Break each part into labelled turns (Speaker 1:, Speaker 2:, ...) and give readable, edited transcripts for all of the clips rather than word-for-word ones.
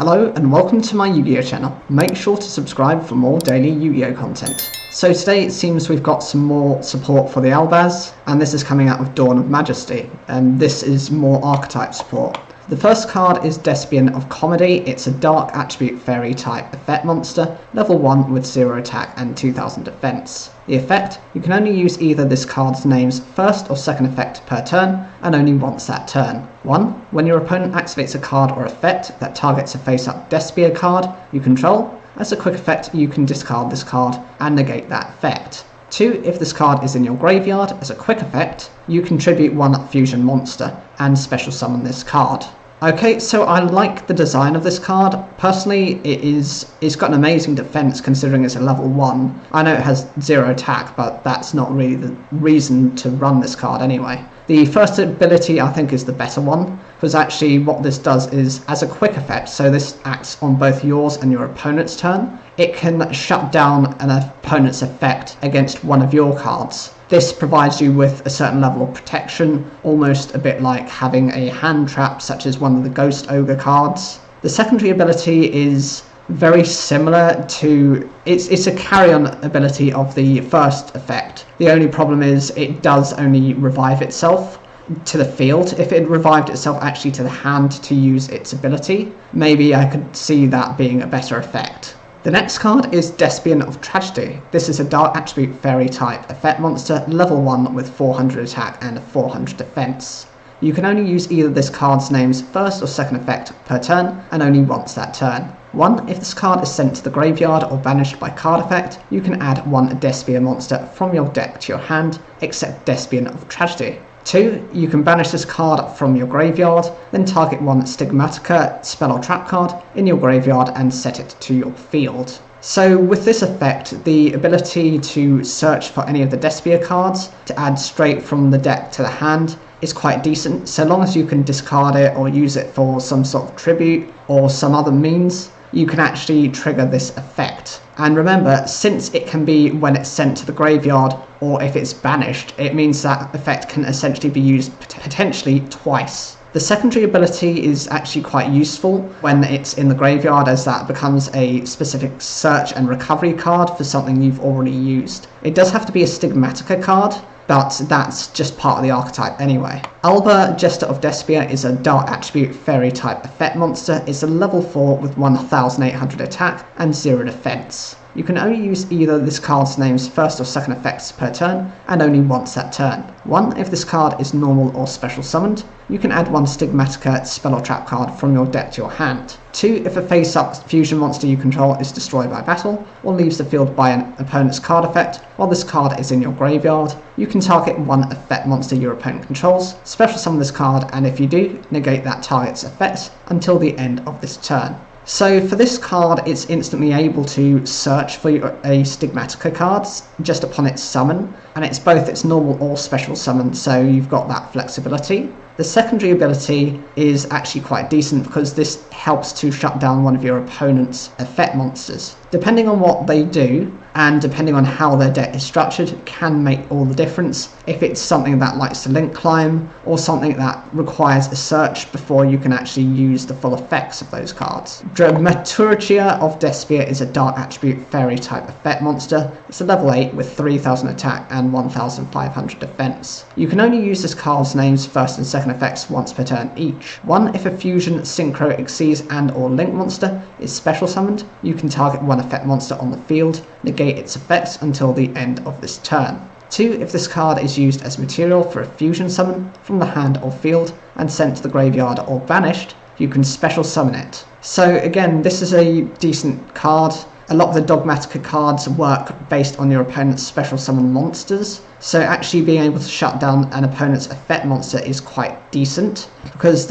Speaker 1: Hello and welcome to my Yu-Gi-Oh channel. Make sure to subscribe for more daily Yu-Gi-Oh content. So today it seems we've got some more support for the albaz, and this is coming out of Dawn of Majesty, and this is more archetype support. The first card is Despion of Comedy. It's a dark attribute fairy type effect monster, level 1 with 0 attack and 2000 defense. The effect, you can only use either this card's name's first or second effect per turn, and only once that turn. 1. When your opponent activates a card or effect that targets a face-up despia card you control, as a quick effect you can discard this card and negate that effect. 2. If this card is in your graveyard, as a quick effect, you contribute 1 fusion monster and special summon this card. Okay, so I like the design of this card. Personally, it's got an amazing defense considering it's a level 1. I know it has 0 attack, but that's not really the reason to run this card anyway. The first ability I think is the better one, because actually what this does is, as a quick effect, so this acts on both yours and your opponent's turn, it can shut down an opponent's effect against one of your cards. This provides you with a certain level of protection, almost a bit like having a hand trap such as one of the Ghost Ogre cards. The secondary ability is very similar to, it's a carry-on ability of the first effect. The only problem is it does only revive itself to the field. If it revived itself actually to the hand to use its ability, maybe I could see that being a better effect. The next card is Despian of Tragedy. This is a dark attribute fairy type effect monster, level 1 with 400 attack and 400 defense. You can only use either this card's name's first or second effect per turn, and only once that turn. 1. If this card is sent to the graveyard or banished by card effect, you can add 1 despia monster from your deck to your hand, except Despian of Tragedy. 2. You can banish this card from your graveyard, then target 1 stigmatic spell or trap card in your graveyard and set it to your field. So with this effect, the ability to search for any of the despia cards to add straight from the deck to the hand is quite decent, so long as you can discard it or use it for some sort of tribute or some other means, you can actually trigger this effect. And remember, since it can be when it's sent to the graveyard or if it's banished, it means that effect can essentially be used potentially twice. The secondary ability is actually quite useful when it's in the graveyard, as that becomes a specific search and recovery card for something you've already used. It does have to be a stigmatic card, but that's just part of the archetype anyway. Alba, Jester of Despia, is a dark attribute fairy type effect monster. It's a level 4 with 1800 attack and 0 defense. You can only use either this card's name's first or second effects per turn, and only once that turn. 1. If this card is normal or special summoned, you can add 1 stigmatic spell or trap card from your deck to your hand. 2. If a face-up fusion monster you control is destroyed by battle, or leaves the field by an opponent's card effect, while this card is in your graveyard, you can target 1 effect monster your opponent controls, special summon this card, and if you do, negate that target's effect until the end of this turn. So for this card, it's instantly able to search for a stigmatic card just upon its summon, and it's both its normal or special summon, so you've got that flexibility. The secondary ability is actually quite decent because this helps to shut down one of your opponent's effect monsters. Depending on what they do, and depending on how their deck is structured, can make all the difference. If it's something that likes to link climb, or something that requires a search before you can actually use the full effects of those cards. Dramaturgia of Despia is a dark attribute fairy type effect monster. It's a level 8 with 3000 attack and 1500 defense. You can only use this card's name's first and second effects once per turn each. 1. If a fusion, synchro, exceeds and or link monster is special summoned, you can target 1 effect monster on the field, negate its effects until the end of this turn. 2. If this card is used as material for a fusion summon from the hand or field and sent to the graveyard or banished, you can special summon it. So again, this is a decent card. A lot of the dogmatic cards work based on your opponent's special summon monsters, so actually being able to shut down an opponent's effect monster is quite decent, because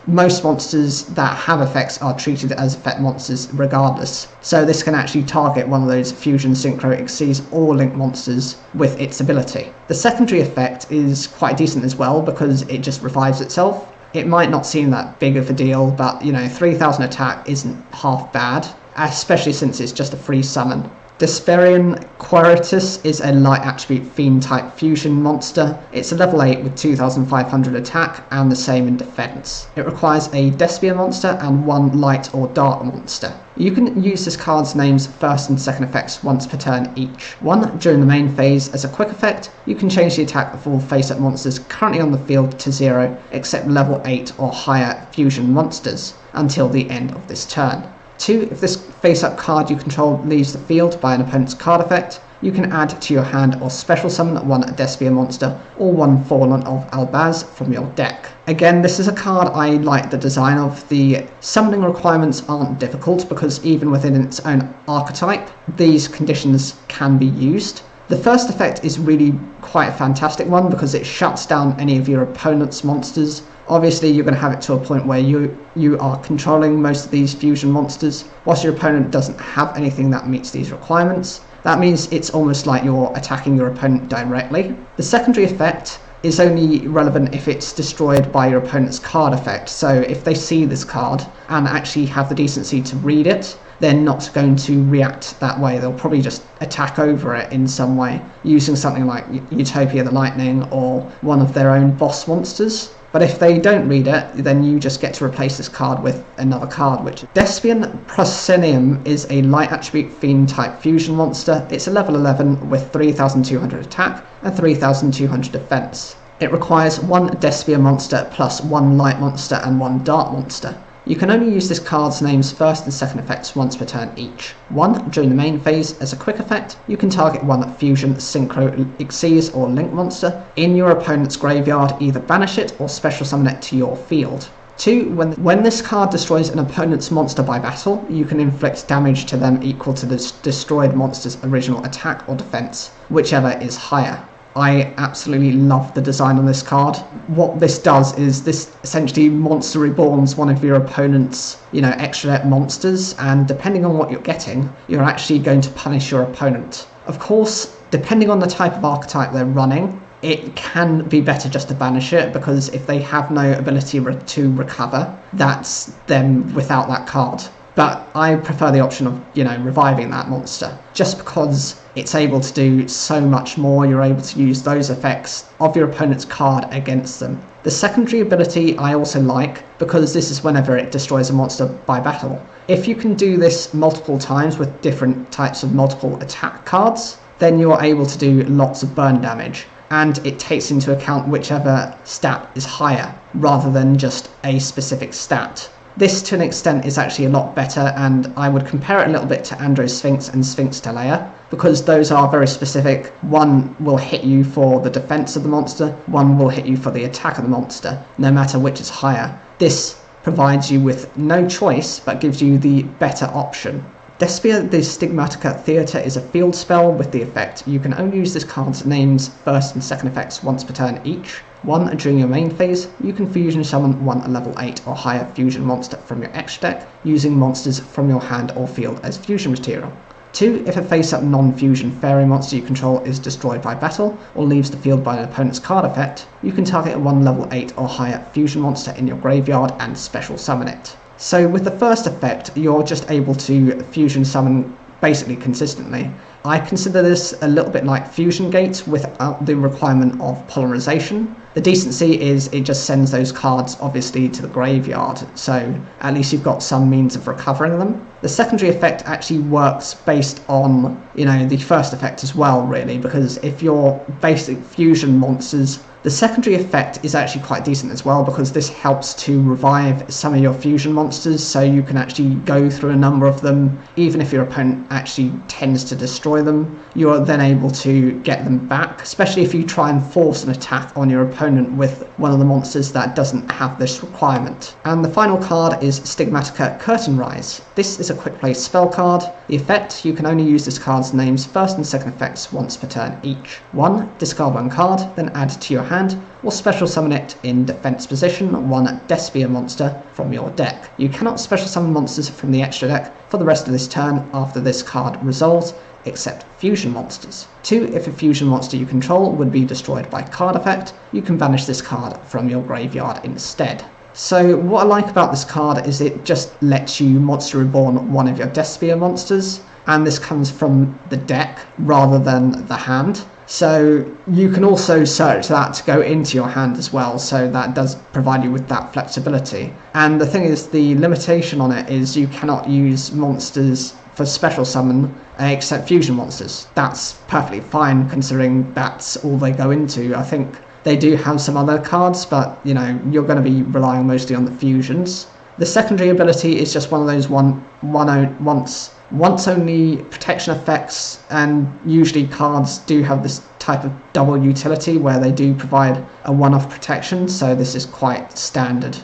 Speaker 1: most monsters that have effects are treated as effect monsters regardless, so this can actually target one of those fusion, synchro, exceeds or link monsters with its ability. The secondary effect is quite decent as well because it just revives itself. It might not seem that big of a deal, but 3000 attack isn't half bad, especially since it's just a free summon. Desperian Queretus is a light attribute fiend type fusion monster. It's a level 8 with 2500 attack and the same in defense. It requires a despia monster and 1 light or dark monster. You can use this card's name's first and second effects once per turn each. One, during the main phase as a quick effect, you can change the attack of all face-up monsters currently on the field to 0 except level 8 or higher fusion monsters until the end of this turn. 2. If this face-up card you control leaves the field by an opponent's card effect, you can add to your hand or special summon 1 despia monster or 1 fallen of albaz from your deck. Again, this is a card I like the design of. The summoning requirements aren't difficult because even within its own archetype, these conditions can be used. The first effect is really quite a fantastic one because it shuts down any of your opponent's monsters. Obviously, you're going to have it to a point where you are controlling most of these fusion monsters, whilst your opponent doesn't have anything that meets these requirements. That means it's almost like you're attacking your opponent directly. The secondary effect is only relevant if it's destroyed by your opponent's card effect. So if they see this card and actually have the decency to read it, they're not going to react that way. They'll probably just attack over it in some way, using something like Utopia the Lightning or one of their own boss monsters. But if they don't read it, then you just get to replace this card with another card, which Despion Proscinium is a light attribute fiend type fusion monster. It's a level 11 with 3200 attack and 3200 defense. It requires 1 despia monster plus 1 light monster and 1 dark monster. You can only use this card's name's first and second effects once per turn each. 1. During the main phase, as a quick effect, you can target 1 fusion, synchro, xyz or link monster in your opponent's graveyard, either banish it or special summon it to your field. 2. When this card destroys an opponent's monster by battle, you can inflict damage to them equal to the destroyed monster's original attack or defense, whichever is higher. I absolutely love the design on this card. What this does is this essentially monster reborns one of your opponent's, extra deck monsters, and depending on what you're getting, you're actually going to punish your opponent. Of course, depending on the type of archetype they're running, it can be better just to banish it, because if they have no ability to recover, that's them without that card. But I prefer the option of, reviving that monster, just because it's able to do so much more. You're able to use those effects of your opponent's card against them. The secondary ability I also like, because this is whenever it destroys a monster by battle. If you can do this multiple times with different types of multiple attack cards, then you're able to do lots of burn damage. And it takes into account whichever stat is higher, rather than just a specific stat. This, to an extent, is actually a lot better, and I would compare it a little bit to Andro's Sphinx and Sphinx Telea, because those are very specific. One will hit you for the defense of the monster, one will hit you for the attack of the monster, no matter which is higher. This provides you with no choice, but gives you the better option. Despia the Stigmatic Theatre is a field spell with the effect. You can only use this card's name's first and second effects once per turn each. 1. During your main phase, you can fusion summon 1 level 8 or higher fusion monster from your extra deck, using monsters from your hand or field as fusion material. 2. If a face-up non-fusion fairy monster you control is destroyed by battle, or leaves the field by an opponent's card effect, you can target a 1 level 8 or higher fusion monster in your graveyard and special summon it. So with the first effect, you're just able to fusion summon basically consistently. I consider this a little bit like Fusion Gate without the requirement of polarization. The decency is it just sends those cards obviously to the graveyard, so at least you've got some means of recovering them. The secondary effect actually works based on, the first effect as well, really, because if your basic fusion monsters, the secondary effect is actually quite decent as well, because this helps to revive some of your fusion monsters, so you can actually go through a number of them. Even if your opponent actually tends to destroy them, you're then able to get them back, especially if you try and force an attack on your opponent with one of the monsters that doesn't have this requirement. And the final card is Stigmatic Curtain Rise. This is a quick play spell card. The effect, you can only use this card's name's first and second effects once per turn each. 1. Discard 1 card, then add to your hand, or special summon it in defense position 1 despia monster from your deck. You cannot special summon monsters from the extra deck for the rest of this turn after this card resolves, except fusion monsters. 2. If a fusion monster you control would be destroyed by card effect, you can banish this card from your graveyard instead. So what I like about this card is it just lets you monster reborn one of your despia monsters. and this comes from the deck rather than the hand. So you can also search that to go into your hand as well, so that does provide you with that flexibility. And the thing is, the limitation on it is you cannot use monsters for special summon except fusion monsters. That's perfectly fine considering that's all they go into. I think they do have some other cards, but you know, you're going to be relying mostly on the fusions. The secondary ability is just one of those once only protection effects, and usually cards do have this type of double utility where they do provide a one-off protection, so this is quite standard.